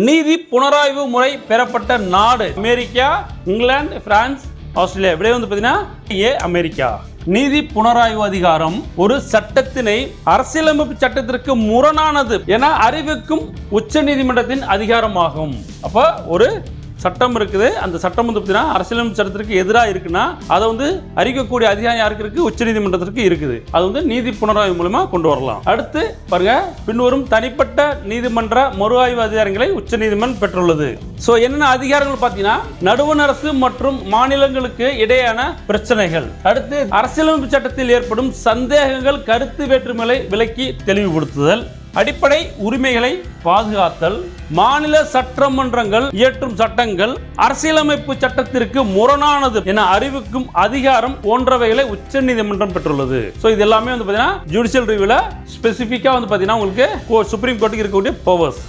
நீதி புனராய்வு முறை பெறப்பட்ட நாடு அமெரிக்கா, இங்கிலாந்து, பிரான்ஸ், ஆஸ்திரேலியா. விடை வந்து பார்த்தீங்கன்னா ஏ அமெரிக்கா. நீதி புனராய்வு அதிகாரம் ஒரு சட்டத்தினை அரசியலமைப்பு சட்டத்திற்கு முரணானது என அறிவிக்கும் உச்ச நீதிமன்றத்தின் அதிகாரமாகும். அப்ப ஒரு சட்டம் இருக்குது, அந்த சட்டம் வந்து பார்த்தீங்கன்னா அரசியலமைப்பு சட்டத்திற்கு எதிராக இருக்குன்னா அதை வந்து அறிவிக்கக்கூடிய அதிகாரம் யாருக்கு இருக்கு? உச்ச நீதிமன்றத்திற்கு இருக்குது. அது வந்து நீதி புனராய்வு மூலமா கொண்டு வரலாம். அடுத்து பாருங்க, பின்வரும் தனிப்பட்ட நீதிமன்ற மறு ஆய்வு அதிகாரங்களை உச்ச நீதிமன்றம் பெற்றுள்ளது. சோ என்னென்ன அதிகாரங்கள் பார்த்தீங்கன்னா, நடுவண் அரசு மற்றும் மாநிலங்களுக்கு இடையான பிரச்சனைகள். அடுத்து அரசியலமைப்பு சட்டத்தில் ஏற்படும் சந்தேகங்கள், கருத்து வேற்றுமைகளை விலக்கி தெளிவுபடுத்துதல், அடிப்படை உரிமைகளை பாதுகாத்தல், மாநில சட்டமன்றங்கள் இயற்றும் சட்டங்கள் அரசியலமைப்பு சட்டத்திற்கு முரணானது என அறிவிக்கும் அதிகாரம் போன்றவைகளை உச்ச நீதிமன்றம் பெற்றுள்ளது. சோ இது எல்லாமே வந்து பாத்தீங்கன்னா ஜுடிஷியல் ரிவ்யூல ஸ்பெசிபிக்கா வந்து பாத்தீங்கன்னா உங்களுக்கு சுப்ரீம் கோர்ட்டுக்கு இருக்கக்கூடிய பவர்ஸ்.